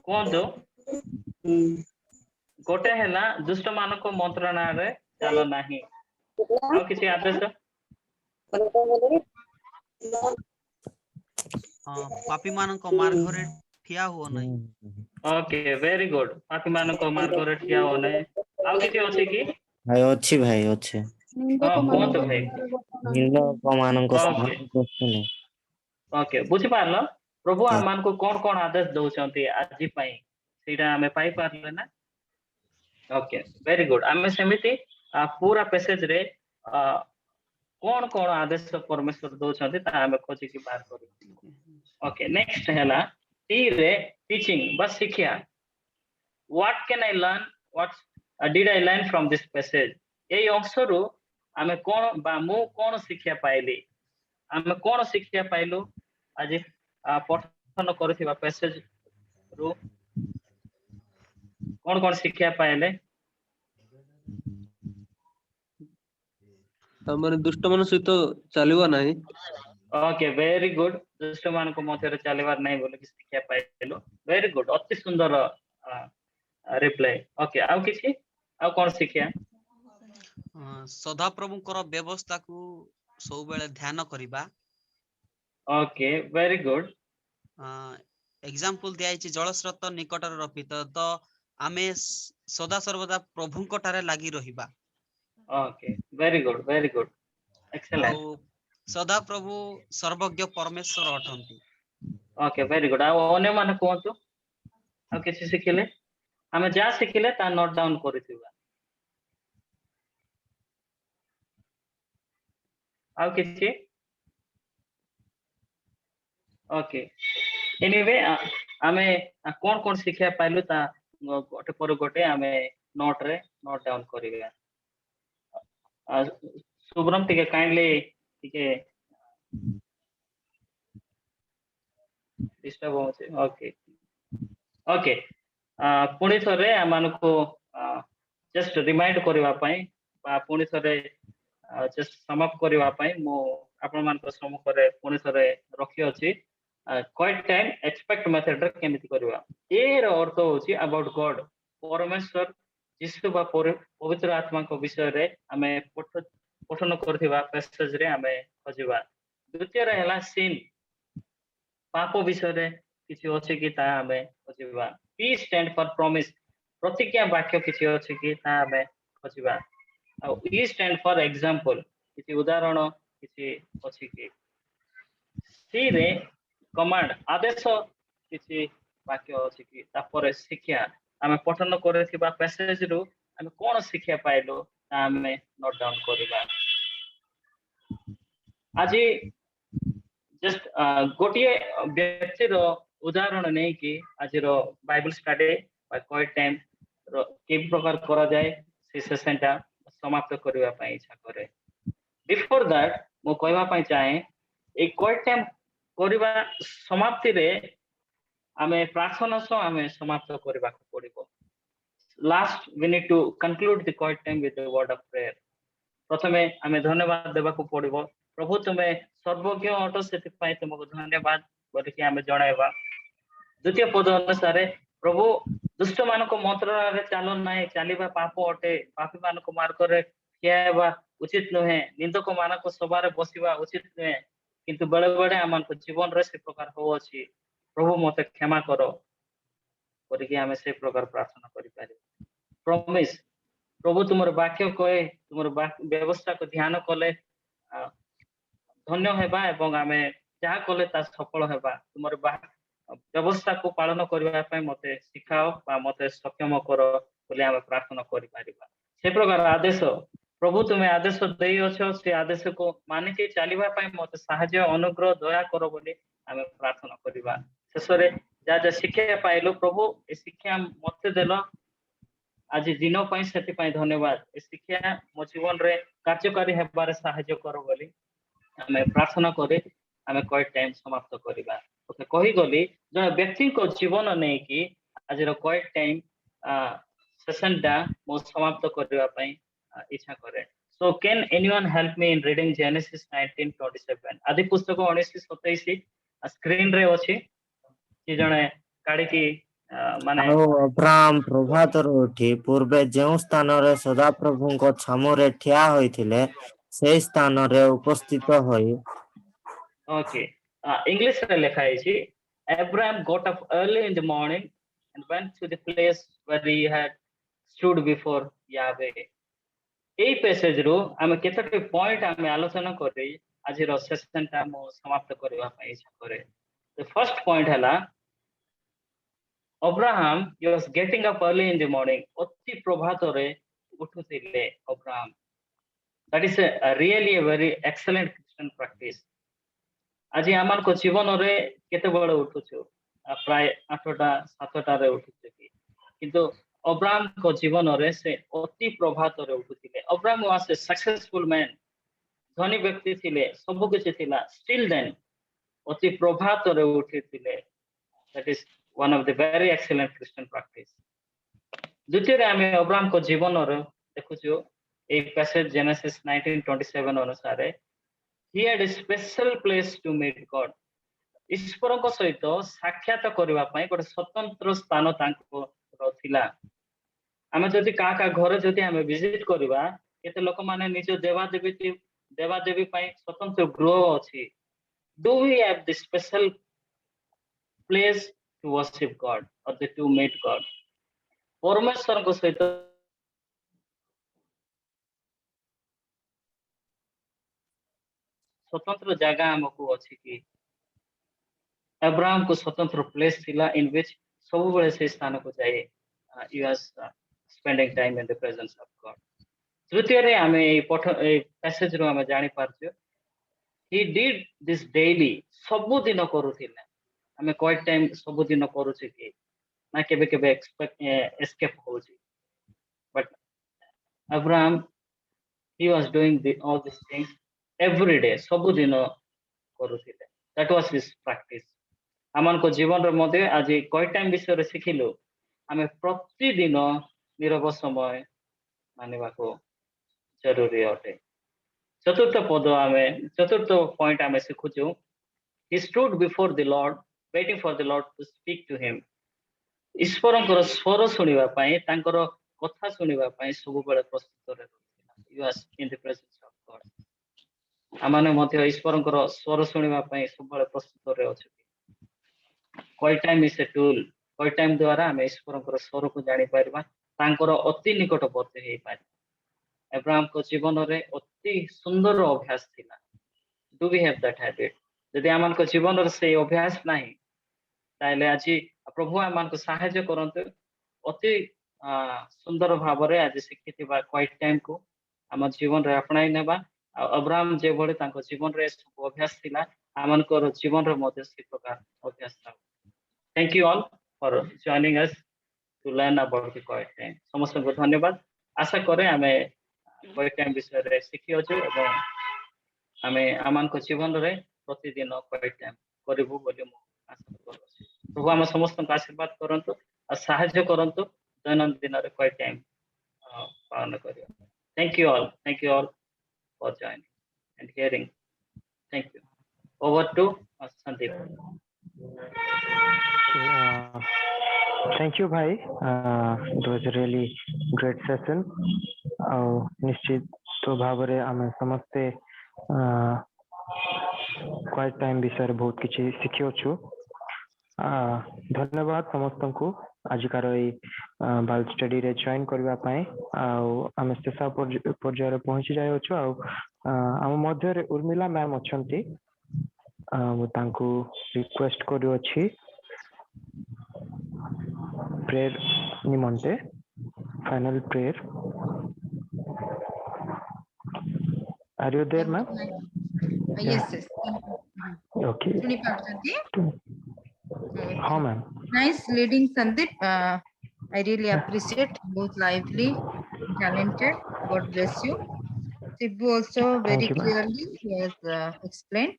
कोन दो गोटे हैला दुष्ट मानको मंत्रणारे चालो नाही आउ किछि आदेश पापी मानक मार्ग रे ठिया हो नहीं ओके वेरी गुड पापी मानको मार्ग रे ठिया हो नहीं आउ किछि अछि कि भाई अच्छे कोन तो भाई निर्लोक मानको ओके प्रश्न नहीं ओके बुझि पारलो प्रभु आमान को कोन आदेश दउछंती आजि पई सीधा हमें पाई पारले ना ओके वेरी गुड आमे सेमिति पूरा पैसेज रे कोन आदेश परमेश्वर दउछंती ता हमें खोजि कि बाहर करू ओके नेक्स्ट हैला टी रे टीचिंग बस शिक्षा what can I learn what did I learn from this passage एई अंशरु आमे कोन शिक्षा पाइली आमे कोन शिक्षा पाइलु आज पठन करथिबा पैसेज रु कोन शिक्षा पाइले हमर दुष्ट मन सहित चलिबा नाही ओके वेरी गुड दुष्ट मान को मध्य रे चलिबार नाही बोले कि शिक्षा पाइलो वेरी गुड अति सुंदर रिप्लाई ओके आउ किछि आउ कोन शिक्षा सदा प्रभुकर व्यवस्था को सब बेले ध्यान करिबा ओके वेरी गुड एग्जांपल दिया छि जल स्रोत निकट रे रपित तो आमे सदा सर्वदा प्रभुଙ୍କ ठारे लागि रहिबा ओके वेरी गुड एक्सीलेंट सदा प्रभु सर्वज्ञ परमेश्वर अटंती ओके वेरी गुड आ ओने माने कोंतु आ किछि सिखिले हमें जा सिखिले ता नोट डाउन करिथिबा आ किछि ओके एनीवे हमें कोन शिक्षा पाइलु ता गोटे पर गोटे हमें नोट रे नोट डाउन करिबा सुब्रम टिके काइंडली टिके डिस्टर्ब होचे ओके ओके पुणी थरे आमानको जस्ट रिमाइंड करबा पई बा पुणी थरे जस्ट समाप्त करबा पई मो आपण मानको सम्मुख रे पुणी थरे रखि अछि क्वाइट टाइम एक्सपेक्ट मेथड रे केमिति करबा ए रो अर्थ होची अबाउट गॉड परमेश्वर जिसु बा पवित्र आत्मा को विषय रे हमें पठन करथिबा पैसेज रे हमें खोजिबा द्वितीय रे हला sin पाप विषय रे किछि अछि कि ता हमें खोजिबा P stand for promise प्रतिज्ञा वाक्य किछि अछि कि ता हमें खोजिबा आ E stand for example किछि उदाहरण किछि अछि कि C रे कमांड आदेश किछि वाक्य अछि कि तापर शिक्षा आमे पठन करथिबा पैसेज रु आमे कोन शिक्षा पाइलो ता आमे नोट डाउन करबा आज जस्ट गोटिए व्यक्ति रो उदाहरण नै कि आज रो बाइबल स्टडी बा कोइ टाइम रो के प्रकार करा जाय से सेशन ता समाप्त करबा पई इच्छा करे बिफोर दैट मो कहबा पई चाहे ए कोइ टाइम करबा समाप्ति रे आमे प्रार्थना सो आमे समाप्त करबा पड़िबो last we need to conclude the quiet time with the word of prayer प्रथमे आमे धन्यवाद देबाकू पड़िबो प्रभु तुमे सर्वज्ञ अट से तुमको धन्यवाद बोलिकी आमे जणाइबा द्वितीय पद अनुसार प्रभु दुष्ट मानक मंत्रणा रे चालन नाही चालिबा पाप अटे पापी मानक मार्ग रे ठियाबा उचित नहे निंदक मानक सभा रे बसिबा उचित नहे किंतु बेले बेले आमन जीवन रे से प्रकार हो अछि प्रभु मते क्षमा करो बोलिकी आमे से प्रकार प्रार्थना करि पारि प्रॉमिस प्रभु तुमर वाक्य कहे तुमर व्यवस्था को ध्यान कले धन्य हेबा एवं आमे जहा कले ता सफल हेबा तुमर व्यवस्था को पालन करबा पय मते सिखाओ बा मते सक्षम करो बोले आमे प्रार्थना करि पारिबा से प्रकार आदेश प्रभु तुमे आदेश देई अछो से आदेश को मानि के चलीबा पय मते सहाय्य अनुग्रह दया करो बोले आमे प्रार्थना करिबा शेषरे जा जा शिक्षा पाइलो प्रभु ए शिक्षा मते देलो आज दिन पई सेति पई धन्यवाद ए शिक्षा मो जीवन रे कार्यकारी हेबारे सहाय्य करो बोली आमे प्रार्थना करे आमे कोइ टाइम समाप्त करिबा ओके कहि गली जने व्यक्ति को जीवन नै कि आज रो कोइ टाइम सेशन डा मो समाप्त करिबा पई इच्छा करे so can anyone help me in reading genesis 19:27 आदि पुस्तक 19:27 स्क्रीन रे अछि कि जने काडी की माने ଆଉ ଅବ୍ରାହମ ପ୍ରଭାତରୁ ଉଠି ପୂର୍ବେ ଯେଉଁ ସ୍ଥାନରେ ସଦାପ୍ରଭୁଙ୍କ ଛାମୁରେ ଠିଆ ହୋଇଥିଲେ ସେହି ସ୍ଥାନରେ ଉପସ୍ଥିତ ହୋଇ Okay. English रे लिखा है Abraham got up early in the morning and went to the place where he had stood before Yahweh. এই पैसेज रो आमे केतटे पॉइंट आमे आलोचना करै आज रो सेशन ता मो समाप्त करबा पई इच्छा करे द फर्स्ट पॉइंट हला Abraham he was getting up early in the morning अति प्रभात रे उठुतिले Abraham that is a really a very excellent Christian practice आज आमान को जीवन रे केते बड़ उठुछु प्राय 8टा 7टा रे उठुछु किंतु अब्राहम को जीवन रे से अति प्रभात रे उठुतिले Abraham was a successful man धनी व्यक्ति थिले सब कुछ थिला स्टिल देन अति प्रभात रे उठितिले that is one of the very excellent Christian practice द्वितीय रे हमें अब्राहम को जीवन रे देखुछु ए पैसेज जेनेसिस 19:27 अनुसार he had a special place to meet God ईश्वर को सहित साक्षात करबा पई गोटे स्वतंत्र स्थान तांको रथिला आमे जदि का घर जदि आमे विजिट करबा केते लोक माने निज देवा देवी पई स्वतंत्र गृह अछि do we have this special place to worship God or to meet God परमेश्वर को सहित स्वतंत्र जगह हमको अछि कि अब्राहम को स्वतंत्र प्लेस थिला इन विच सब बेले से स्थान को जाए he was spending time in the presence of God तृतीय रे हमें ए पैसेज रो हमें जानि पारछु he did this daily सब दिन करूथिले हमें कोइ टाइम सब दिन करूछि कि ना केबे केबे एस्केप होछि but Abraham he was doing all these things every day सब दिन करूथिले that was his practice आमन को जीवन रे मध्ये आज कोइ टाइम विषय रे सिखिलु हमें प्रतिदिन निरव समय मानिबा को जरूरी अटे चतुर्थ पद हमें चतुर्थ पॉइंट हमें सिखुछु he stood before the Lord waiting for the Lord to speak to him ईश्वरंकर स्वर सुनिबा पई तांकर कथा सुनिबा पई सब बेले प्रस्तुत रे he was in the presence of God आमने मध्य ईश्वरଙ୍କର स्वर शुणिबा ପାଇଁ ସବୁବେଳେ ପ୍ରସ୍ତୁତରେ ଅଛୁ। Quite time is a tool. Quiet time द्वारा आम ईश्वरଙ୍କର स्वरକୁ ଜାଣି ପାରିବା, ତାଙ୍କର ଅତି ନିକଟବର୍ତ୍ତୀ ହେଇପାରିବା। एब्राहम जीवन रे अति सुंदर अभ्यास थिला। Do we have that habit? यदि आम जीवन रे से अभ्यास नहीं ताले आज प्रभु आम साहाय्य करते अति सुंदर भाव रे आज शिखिथिबा क्वाइट टाइम को आम जीवन रे अपनाई नेबा। अब्राहम जे भले तांको जीवन रे सब अभ्यास थिला, आमनकर जीवन रे मध्य से प्रकार अभ्यास था। Thank you all for joining us to learn about the quiet time. समस्त को धन्यवाद। आशा करे आमे क्वाइट टाइम विषय रे शिखि अछु एवं आमे आमान को जीवन रे प्रतिदिन क्वाइट टाइम करबु बोली मु आशा करूछि। प्रभु आम समस्त को आशीर्वाद करंतु आ सहाय्य करंतु दैनंदिन रे क्वाइट टाइम पालन करियो। Thank you all for joining and hearing. Thank you. Over to Sandeep. Thank you, Bhai. It was a really great session. निश्चित भाव रे आमे समस्ते क्वाइट टाइम विषय बहुत किछि शिखियोछु। धन्यवाद समस्त को आजिकार बाइबल स्टडी रे जॉइन करबा पई। आमे शेष पर्याय रे पहुंची जायछु। आम मध्य रे उर्मिला मैम अछंती, मु तांको रिक्वेस्ट करू अछि प्रेयर निमंते final prayer. Are you there ma'am? Yes. Okay सुनी पार्छंती? हाँ ma'am. Nice leading, Sandeep. I really appreciate, both lively, talented. God bless you. Shibu also very Thank you, ma'am. clearly he has explained.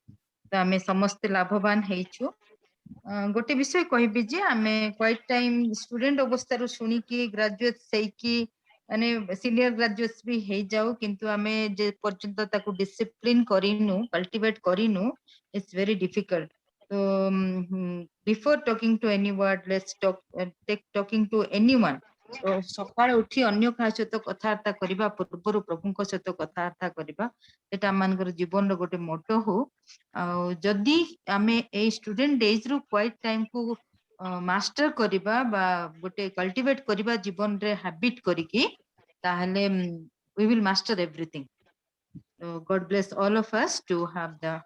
तो आमे समस्त लाभवान हेइछु। गोटे विषय कहबी जे आमे क्वाइट टाइम स्टूडेंट अवस्था रो सुनी कि ग्रेजुएट सही कि माने सीनियर ग्रेजुएट्स भी हे जाऊ, किंतु आमे जे पर्यंत ताकू डिसिप्लिन करिनु, कल्टीवेट करिनु, it's very difficult. So before talking to anyone, let's talking to anyone. So सकाळ उठी अन्य का सहित कथार्ता करिबा पूर्वरु प्रभुଙ୍କ सहित कथार्ता करिबा, एटा मानकर जीवन रो गोटे मोटो हो। जदि आमे ए स्टूडेंट डेज रु क्वाइट टाइम को मास्टर करिबा बा गोटे कल्टीवेट करिबा जीवन रे हैबिट करिकी, ताहले we will master everything. So God bless all of us to have the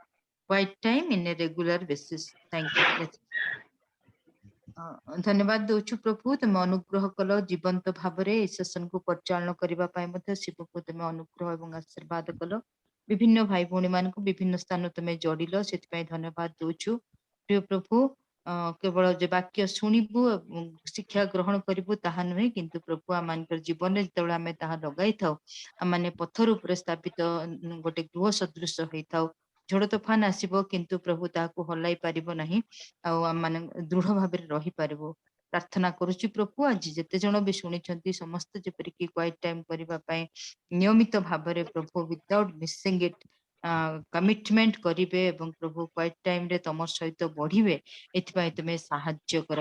quiet time in a regular basis. Thank you. धन्यवाद दौछु प्रभु, तुम अनुग्रह कल जीवंत भाव रे सेशन को परिचालन करबा पई मध्ये शिव को तुम अनुग्रह एवं आशीर्वाद कल। विभिन्न भाई भौणी मान को विभिन्न स्थान तुम जोड़िल, सेति पई धन्यवाद दौछु। प्रिय प्रभु, केवल जे वाक्य शुणिबु शिक्षा ग्रहण करिबु ताहा नुहे, किंतु प्रभु आमानकर जीवन रे जतबे आमे ताहा लगाई थाउ, आमाने पत्थर ऊपर स्थापित गोटे गृह सदृश होई थाउ। झड़ तोफान आसीबो किंतु प्रभु ताहाको हलाई पारिबो नाही, आ आमाने दृढ़ भाव रे रही पारिबो। प्रार्थना करूची प्रभु, आज जेते जण भी शुनिछंती समस्त जेपरि कि क्वाइट टाइम करिबा पई नियमित भाव रे प्रभु विदाउट मिसिंग इट कमिटमेंट करिवे एवं प्रभु क्वाइट टाइम रे तमर सहित बढ़िवे, एथिपाई तुमे साहाय्य कर।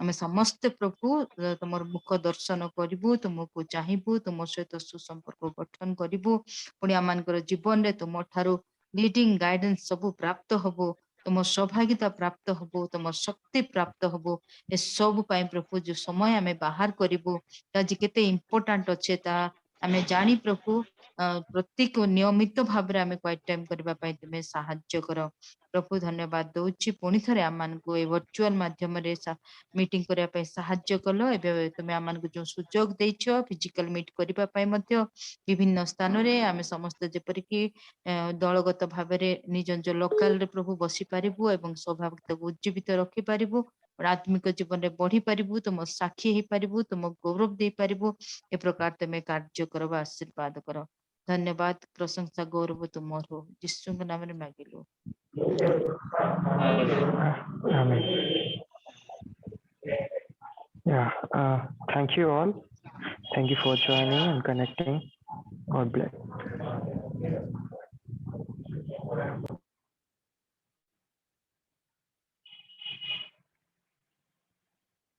आमे समस्त प्रभु तमर मुख दर्शन करिबु, तुमको चाहिबु, तुम सहित सुसंपर्क गठन करिबु। पुणी आमानकर जीवन रे तुम ठारू लीडिंग गाइडेंस सब प्राप्त हबो, तुम सौभाग्यता प्राप्त हबो, तुम शक्ति प्राप्त हबो। ए सब पाई प्रभु जो समय आमे बाहर करिबु, आज केते इम्पोर्टेंट अच्छे ता आमे जानी प्रभु। प्रत्येक नियमित भाव रे आमे क्वाइट टाइम करबा पाई तुमे साहाय्य कर प्रभु। धन्यवाद दउछि पुणी थरे आमान को ए वर्चुअल माध्यम रे मीटिंग करिया पाई साहाय्य कल। एबे तुमे आमान को जो सुजोग दैछो फिजिकल मीट करिबा पाई मध्ये विभिन्न स्थान रे आमे समस्त जेपरि कि दलगत भाव रे निज निज लोकल रे प्रभु बसी पारिबु एवं स्वभाविकता को उज्जीवित रखि पारिबु, आत्मिक जीवन रे बढ़ी पारिबु, तुम साक्षी हे पारिबु, तुम गौरव दे पारिबु। ए प्रकार तुमे कार्य करबा आशीर्वाद कर। धन्यवाद प्रशंसा गौरव तुमर हो, यीशु के नाम रे मांगिलु। Amen. Yeah, thank you all. Thank you for joining and connecting. God bless.